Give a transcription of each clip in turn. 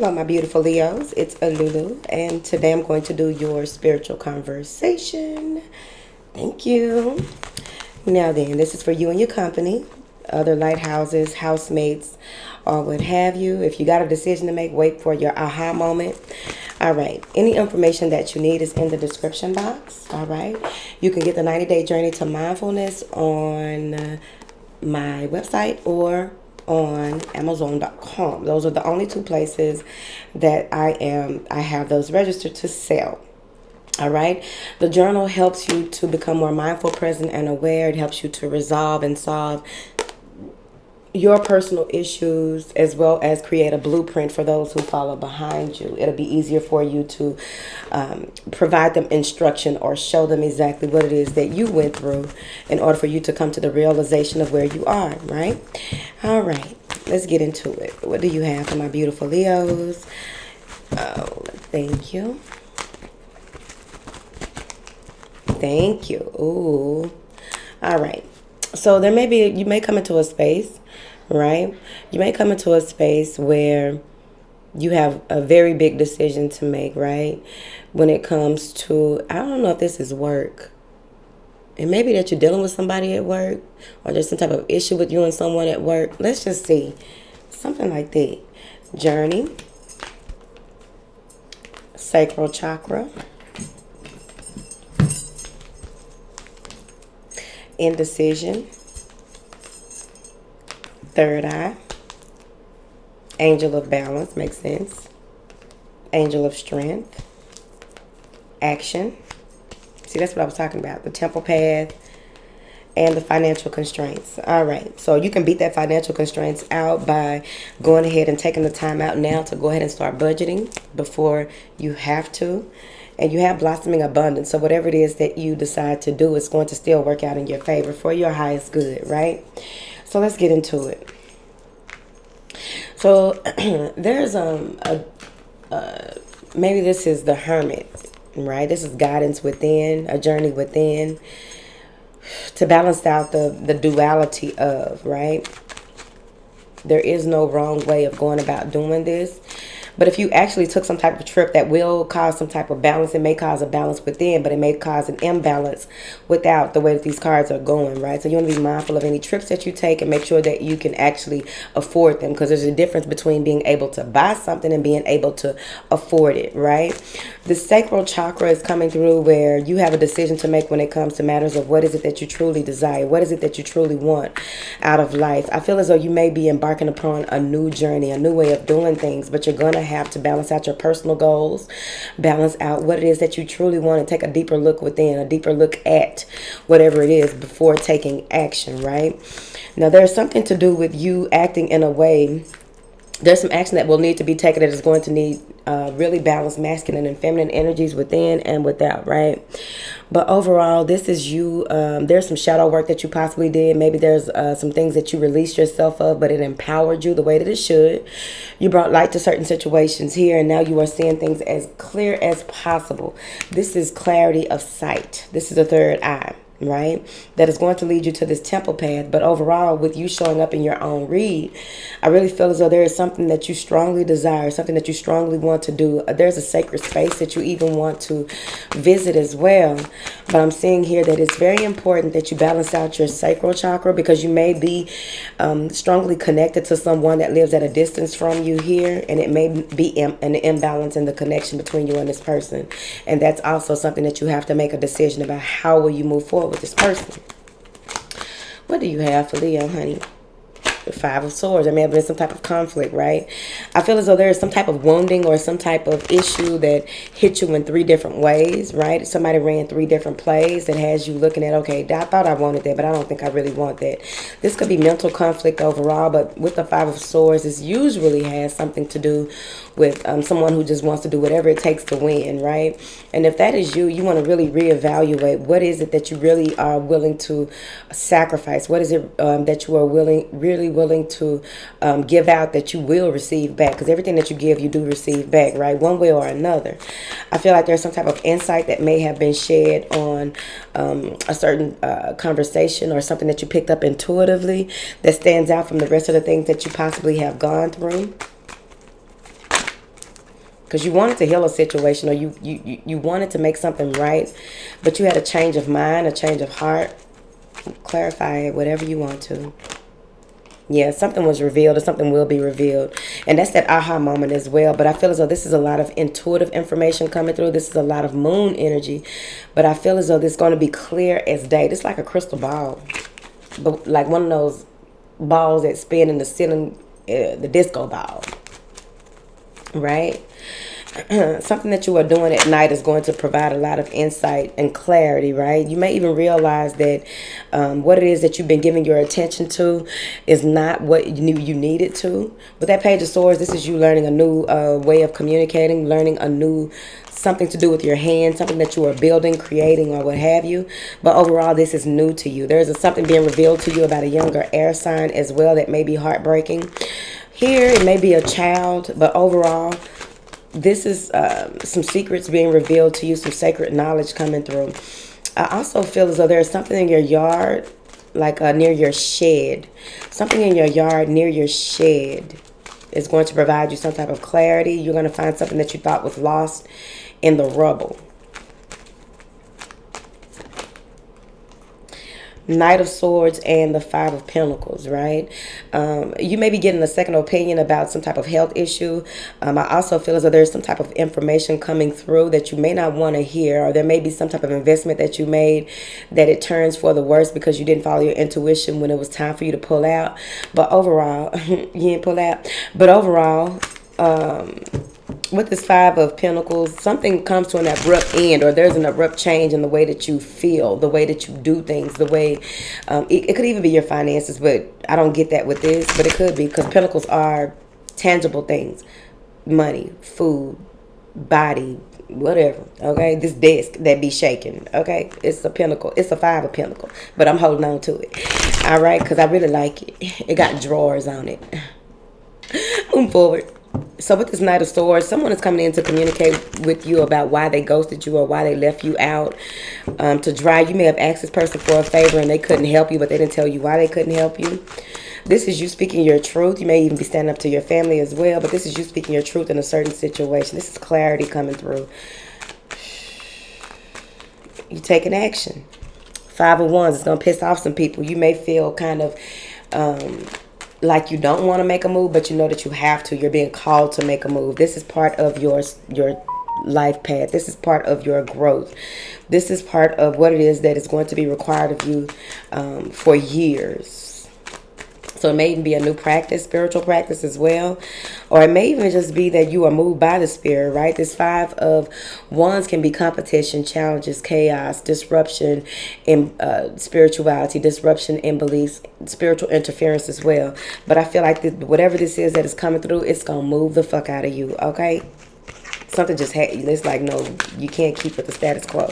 Hello, my beautiful Leos. It's Lulu, and today I'm going to do your spiritual conversation. Thank you. Now then, this is for you and your company, other lighthouses, housemates, or what have you. If you got a decision to make, wait for your aha moment. All right. Any information that you need is in the description box. All right. You can get the 90-day journey to mindfulness on my website or on Amazon.com. Those are the only two places that I have those registered to sell. All right. The journal helps you to become more mindful, present, and aware. It helps you to resolve and solve your personal issues, as well as create a blueprint for those who follow behind you. It'll be easier for you to provide them instruction or show them exactly what it is that you went through in order for you to come to the realization of where you are, right? All right, let's get into it. What do you have for my beautiful Leos? Oh, thank you. Thank you. Ooh. All right. So you may come into a space, right? You may come into a space where you have a very big decision to make, right? When it comes to, I don't know if this is work. It may be that you're dealing with somebody at work, or there's some type of issue with you and someone at work. Let's just see. Something like that. Journey. Sacral chakra. Indecision. Third eye. Angel of balance, makes sense. Angel of strength. Action. See, that's what I was talking about. The temple path and the financial constraints. All right. So you can beat that financial constraints out by going ahead and taking the time out now to go ahead and start budgeting before you have to. And you have blossoming abundance. So whatever it is that you decide to do, it's going to still work out in your favor for your highest good, right? So let's get into it. So there's maybe this is the Hermit, right? This is guidance within, a journey within, to balance out the duality of, right? There is no wrong way of going about doing this. But if you actually took some type of trip that will cause some type of balance, it may cause a balance within, but it may cause an imbalance without the way that these cards are going, right? So you want to be mindful of any trips that you take and make sure that you can actually afford them, because there's a difference between being able to buy something and being able to afford it, right? The sacral chakra is coming through where you have a decision to make when it comes to matters of what is it that you truly desire, what is it that you truly want out of life. I feel as though you may be embarking upon a new journey, a new way of doing things, but you're going to have to balance out your personal goals, balance out what it is that you truly want, and take a deeper look within, a deeper look at whatever it is before taking action, right? Now, there's something to do with you acting in a way. There's some action that will need to be taken that is going to need really balanced masculine and feminine energies within and without, right? But overall, this is you. There's some shadow work that you possibly did. Maybe there's some things that you released yourself of, but it empowered you the way that it should. You brought light to certain situations here, and now you are seeing things as clear as possible. This is clarity of sight. This is the third eye, right? That is going to lead you to this temple path. But overall, with you showing up in your own read, I really feel as though there is something that you strongly desire, something that you strongly want to do. There's a sacred space that you even want to visit as well. But I'm seeing here that it's very important that you balance out your sacral chakra, because you may be strongly connected to someone that lives at a distance from you here, and it may be an imbalance in the connection between you and this person. And that's also something that you have to make a decision about. How will you move forward with this person? What do you have for Leo, honey? The Five of Swords. There may have been some type of conflict, right? I feel as though there is some type of wounding or some type of issue that hit you in three different ways, right? Somebody ran three different plays that has you looking at, okay, I thought I wanted that, but I don't think I really want that. This could be mental conflict overall, but with the Five of Swords, this usually has something to do with someone who just wants to do whatever it takes to win, right? And if that is you, you want to really reevaluate what is it that you really are willing to sacrifice. What is it that you are really willing to give out that you will receive back? Because everything that you give, you do receive back, right? One way or another. I feel like there's some type of insight that may have been shed on a certain conversation or something that you picked up intuitively that stands out from the rest of the things that you possibly have gone through. because you wanted to heal a situation, or you wanted to make something right, but you had a change of mind, a change of heart. Clarify it, whatever you want to. Yeah, something was revealed, or something will be revealed. And that's that aha moment as well. But I feel as though this is a lot of intuitive information coming through. This is a lot of moon energy. But I feel as though this is going to be clear as day. It's like a crystal ball. But like one of those balls that spin in the ceiling, the disco ball. Right? Something that you are doing at night is going to provide a lot of insight and clarity, right? You may even realize that what it is that you've been giving your attention to is not what you knew you needed to. With that Page of Swords, this is you learning a new way of communicating, learning a new something to do with your hands, something that you are building, creating, or what have you. But overall, this is new to you. There's something being revealed to you about a younger air sign as well that may be heartbreaking. Here, it may be a child, but overall, this is some secrets being revealed to you, some sacred knowledge coming through. I also feel as though there's something in your yard, like near your shed. Something in your yard near your shed is going to provide you some type of clarity. You're going to find something that you thought was lost in the rubble. Knight of Swords and the Five of Pentacles, right? You may be getting a second opinion about some type of health issue. I also feel as though there's some type of information coming through that you may not want to hear, or there may be some type of investment that you made that it turns for the worse because you didn't follow your intuition when it was time for you to pull out. But overall, you didn't pull out. But overall, with this Five of Pentacles, something comes to an abrupt end, or there's an abrupt change in the way that you feel, the way that you do things, the way it could even be your finances, but I don't get that with this, but it could be, because Pentacles are tangible things: money, food, body, whatever. Okay, this desk that be shaking. Okay, it's a pentacle, it's a Five of Pentacles, but I'm holding on to it. All right, because I really like it. It got drawers on it. Move forward. So with this Knight of Swords, someone is coming in to communicate with you about why they ghosted you or why they left you out to dry. You may have asked this person for a favor and they couldn't help you, but they didn't tell you why they couldn't help you. This is you speaking your truth. You may even be standing up to your family as well, but this is you speaking your truth in a certain situation. This is clarity coming through. You taking action. Five of Wands is going to piss off some people. You may feel kind of like you don't want to make a move, but you know that you have to. You're being called to make a move. This is part of your life path. This is part of your growth. This is part of what it is that is going to be required of you for years. So it may even be a new practice, spiritual practice as well. Or it may even just be that you are moved by the spirit, right? This Five of Wands can be competition, challenges, chaos, disruption in spirituality, disruption in beliefs, spiritual interference as well. But I feel like whatever this is that is coming through, it's going to move the fuck out of you, okay? Something just it's like, no, you can't keep with the status quo.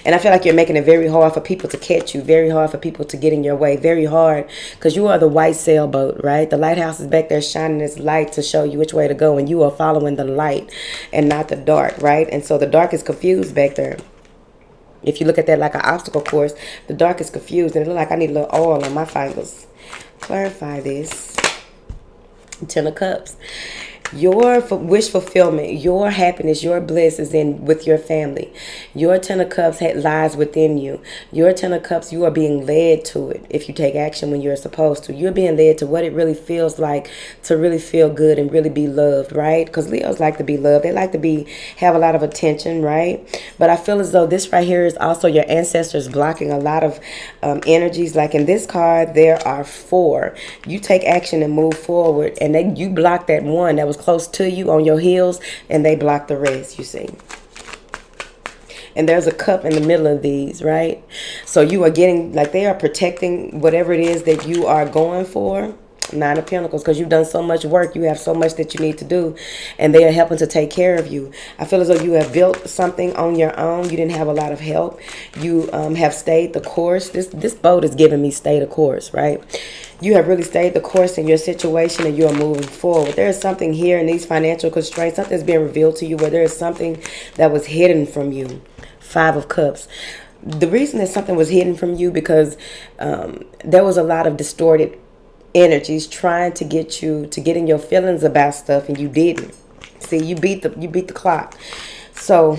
And I feel like you're making it very hard for people to catch you, very hard for people to get in your way, very hard, because you are the white sailboat, right? The lighthouse is back there shining its light to show you which way to go, and you are following the light and not the dark, right? And so the dark is confused back there. If you look at that like an obstacle course, the dark is confused, and it looks like I need a little oil on my fingers. Clarify this. Ten of Cups. Your wish fulfillment, your happiness, your bliss is in with your family. Your Ten of Cups lies within you. Your Ten of Cups, you are being led to it if you take action when you're supposed to. You're being led to what it really feels like to really feel good and really be loved, right? Because Leos like to be loved. They like to have a lot of attention, right? But I feel as though this right here is also your ancestors blocking a lot of energies. Like in this card, there are 4. You take action and move forward, and you block that one that was close to you on your heels, and they block the rest, you see. And there's a cup in the middle of these, right? So you are getting, like, they are protecting whatever it is that you are going for. Nine of Pentacles, because you've done so much work. You have so much that you need to do, and they are helping to take care of you. I feel as though you have built something on your own. You didn't have a lot of help. You have stayed the course. This boat is giving me stay the course, right? You have really stayed the course in your situation, and you are moving forward. There is something here in these financial constraints. Something's being revealed to you where there is something that was hidden from you. Five of Cups. The reason that something was hidden from you because there was a lot of distorted energies trying to get you to get in your feelings about stuff, and you didn't. See, you beat the clock. So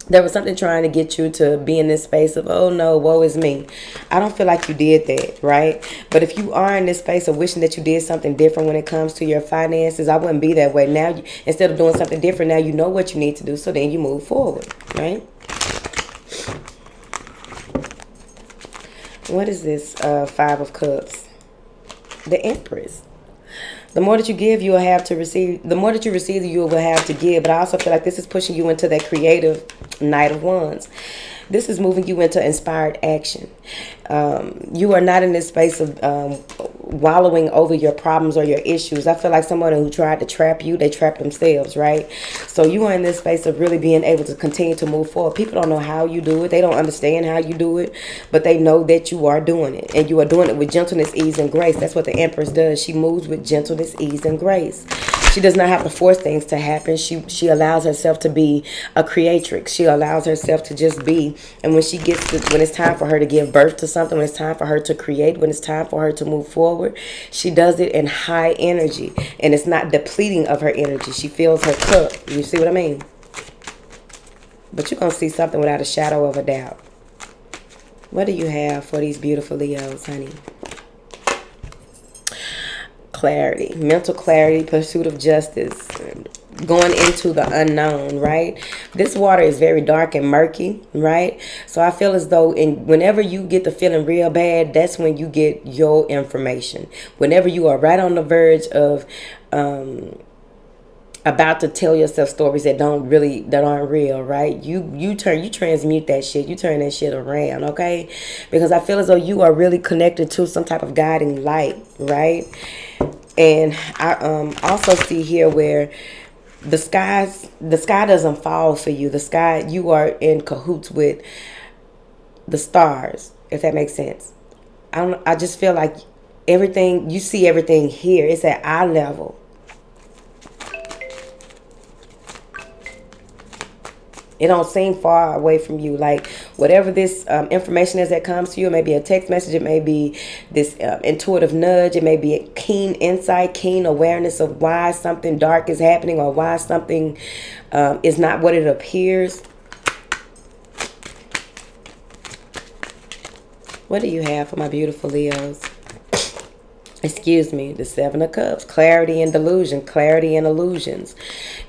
there was something trying to get you to be in this space of, oh no, woe is me. I don't feel like you did that, right? But if you are in this space of wishing that you did something different when it comes to your finances, I wouldn't be that way. Now, instead of doing something different, now you know what you need to do, so then you move forward, right? What is this Five of Cups? The Empress. The more that you give, you will have to receive. The more that you receive, you will have to give. But I also feel like this is pushing you into that creative Knight of Wands. This is moving you into inspired action. You are not in this space of wallowing over your problems or your issues. I feel like someone who tried to trap you, they trapped themselves, right? So you are in this space of really being able to continue to move forward. People don't know how you do it. They don't understand how you do it, but they know that you are doing it. And you are doing it with gentleness, ease, and grace. That's what the Empress does. She moves with gentleness, ease, and grace. She does not have to force things to happen. She allows herself to be a creatrix. She allows herself to just be. And when she gets to, when it's time for her to give birth to something, when it's time for her to create, when it's time for her to move forward, she does it in high energy. And it's not depleting of her energy. She fills her cup. You see what I mean? But you're going to see something without a shadow of a doubt. What do you have for these beautiful Leos, honey? Clarity, mental clarity, pursuit of justice, going into the unknown, right? This water is very dark and murky, right? So I feel as though whenever you get the feeling real bad, that's when you get your information. Whenever you are right on the verge of about to tell yourself stories that aren't real, right? You transmute that shit. You turn that shit around, okay? Because I feel as though you are really connected to some type of guiding light, right? And I also see here where the sky doesn't fall for you. The sky, you are in cahoots with the stars, if that makes sense. I just feel like everything, you see everything here. It's at eye level. It don't seem far away from you. Like whatever this information is that comes to you, it may be a text message, it may be this intuitive nudge, it may be a keen insight, keen awareness of why something dark is happening or why something is not what it appears. What do you have for my beautiful Leos? Excuse me, the Seven of Cups, clarity and delusion, clarity and illusions.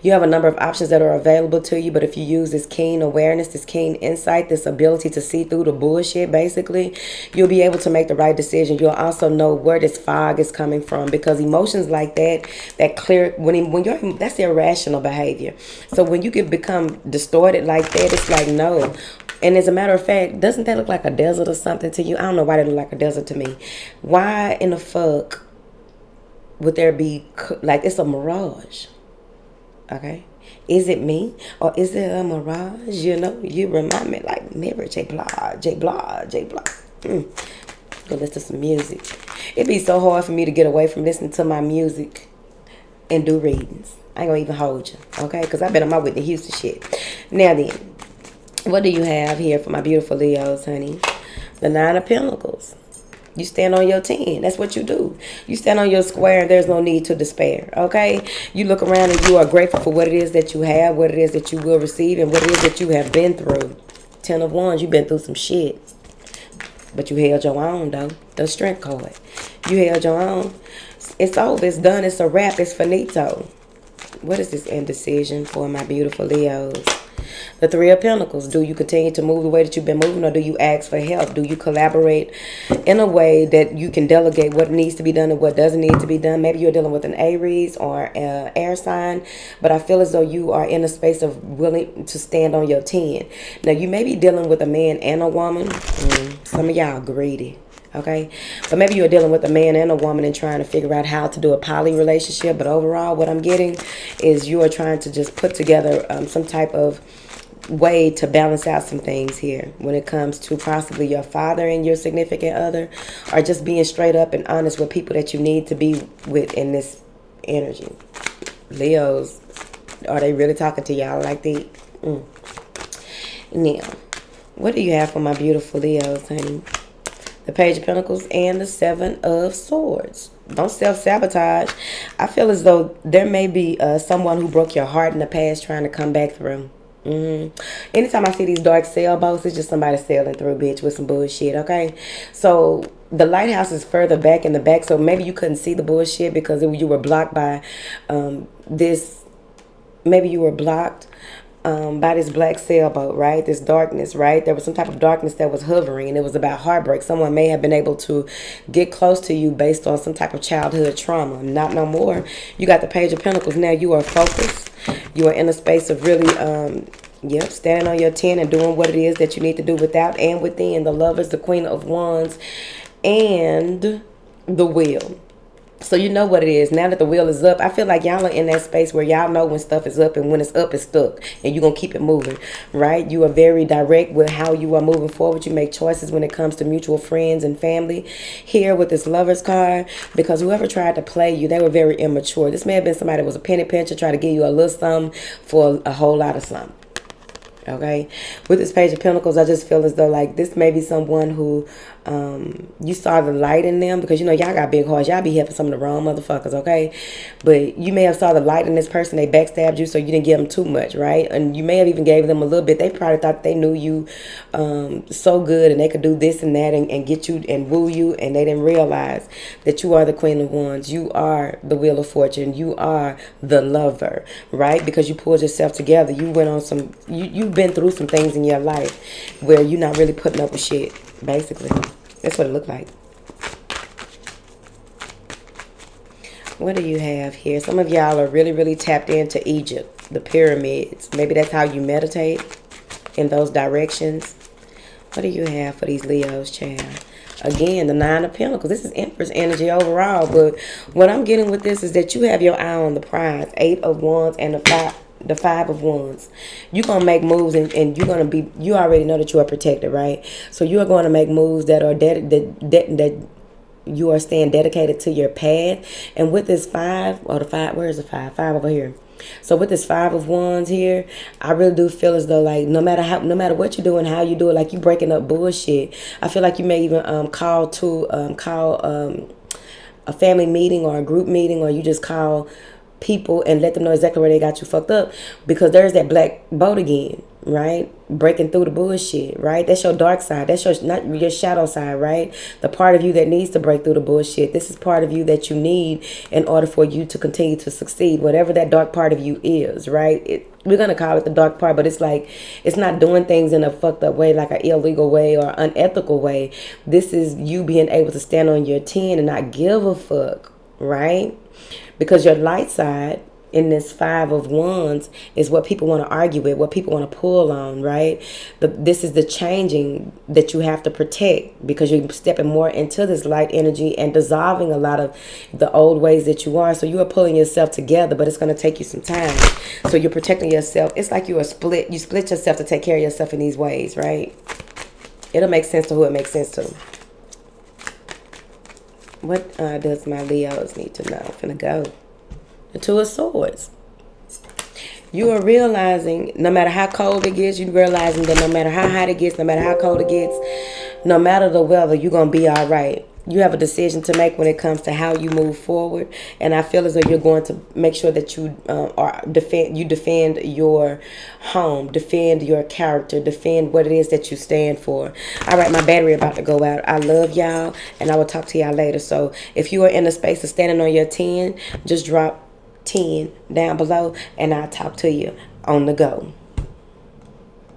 You have a number of options that are available to you, but if you use this keen awareness, this keen insight, this ability to see through the bullshit, basically, you'll be able to make the right decision. You'll also know where this fog is coming from, because emotions like that clear, when you're, that's irrational behavior. So when you can become distorted like that, it's like, no. And as a matter of fact, doesn't that look like a desert or something to you? I don't know why that look like a desert to me. Why in the fuck would there be, like, it's a mirage? Okay? Is it me? Or is it a mirage? You know, you remind me like mirror, J blah, J blah, J blah. Go listen to some music. It'd be so hard for me to get away from listening to my music and do readings. I ain't gonna even hold you, okay? Because I've been on my Whitney Houston shit. Now then. What do you have here for my beautiful Leos, honey? The Nine of Pentacles. You stand on your 10. That's what you do. You stand on your square and there's no need to despair, okay? You look around and you are grateful for what it is that you have, what it is that you will receive, and what it is that you have been through. 10 of Wands, you've been through some shit. But you held your own, though. The Strength card. You held your own. It's over. It's done. It's a wrap. It's finito. What is this indecision for my beautiful Leos? The Three of Pentacles. Do you continue to move the way that you've been moving, or do you ask for help? Do you collaborate in a way that you can delegate what needs to be done and what doesn't need to be done? Maybe you're dealing with an Aries or an air sign, but I feel as though you are in a space of willing to stand on your 10. Now, you may be dealing with a man and a woman. Some of y'all greedy. Okay, but maybe you're dealing with a man and a woman and trying to figure out how to do a poly relationship. But overall, what I'm getting is you are trying to just put together some type of way to balance out some things here when it comes to possibly your father and your significant other, or just being straight up and honest with people that you need to be with in this energy. Leos, are they really talking to y'all like that? Now, what do you have for my beautiful Leos, honey? The Page of Pentacles and the Seven of Swords. Don't self-sabotage. I feel as though there may be someone who broke your heart in the past trying to come back through. Anytime I see these dark sailboats, it's just somebody sailing through, bitch, with some bullshit, okay? So the lighthouse is further back in the back, so maybe you couldn't see the bullshit because you were blocked by this. Maybe you were blocked by this black sailboat, right? This darkness, right? There was some type of darkness that was hovering, and it was about heartbreak. Someone may have been able to get close to you based on some type of childhood trauma. Not no more. You got the Page of Pentacles. Now you are focused. You are in a space of really, standing on your 10 and doing what it is that you need to do without and within. The Lovers, the Queen of Wands, and the Wheel. So you know what it is. Now that the wheel is up, I feel like y'all are in that space where y'all know when stuff is up, and when it's up, it's stuck. And you're going to keep it moving, right? You are very direct with how you are moving forward. You make choices when it comes to mutual friends and family. Here with this Lovers card, because whoever tried to play you, they were very immature. This may have been somebody that was a penny pincher, trying to give you a little something for a whole lot of something. Okay, with this Page of Pentacles, I just feel as though like this may be someone who you saw the light in them, because you know y'all got big hearts. Y'all be helping some of the wrong motherfuckers, okay? But you may have saw the light in this person. They backstabbed you, so you didn't give them too much, right? And you may have even gave them a little bit. They probably thought they knew you so good, and they could do this and that and get you and woo you, and they didn't realize that you are the Queen of Wands. You are the Wheel of Fortune. You are the Lover, right? Because you pulled yourself together. You went on some. You've been through some things in your life where you're not really putting up with shit. Basically, that's what it looked like. What do you have here? Some of y'all are really, really tapped into Egypt, the pyramids. Maybe that's how you meditate, in those directions. What do you have for these Leos, child? Again, the Nine of Pentacles. This is Empress energy overall, but what I'm getting with this is that you have your eye on the prize. Eight of Wands and the Five of Wands. You're going to make moves, and you're going to be, you already know that you are protected, right? So you are going to make moves that are that you are staying dedicated to your path. And with this five, or the five, where is the five? Five over here. So with this Five of Wands here, I really do feel as though like no matter what you do and how you do it, like you breaking up bullshit. I feel like you may even call a family meeting or a group meeting, or you just call people and let them know exactly where they got you fucked up, because there's that black boat again, right? Breaking through the bullshit, right? That's your dark side. That's not your shadow side, right? The part of you that needs to break through the bullshit. This is part of you that you need in order for you to continue to succeed, whatever that dark part of you is, right? We're going to call it the dark part, but it's like, it's not doing things in a fucked up way, like an illegal way or unethical way. This is you being able to stand on your 10 and not give a fuck, right? Because your light side in this Five of Wands is what people want to argue with, what people want to pull on, right? This is the changing that you have to protect, because you're stepping more into this light energy and dissolving a lot of the old ways that you are. So you are pulling yourself together, but it's going to take you some time. So you're protecting yourself. It's like you split yourself to take care of yourself in these ways, right? It'll make sense to who it makes sense to. What does my Leos need to know? I'm finna go. The Two of Swords. You are realizing, no matter how cold it gets, you're realizing that no matter how hot it gets, no matter how cold it gets, no matter the weather, you're going to be all right. You have a decision to make when it comes to how you move forward. And I feel as though you're going to make sure that you defend your home, defend your character, defend what it is that you stand for. All right, my battery about to go out. I love y'all, and I will talk to y'all later. So if you are in a space of standing on your 10, just drop 10 down below, and I'll talk to you on the go.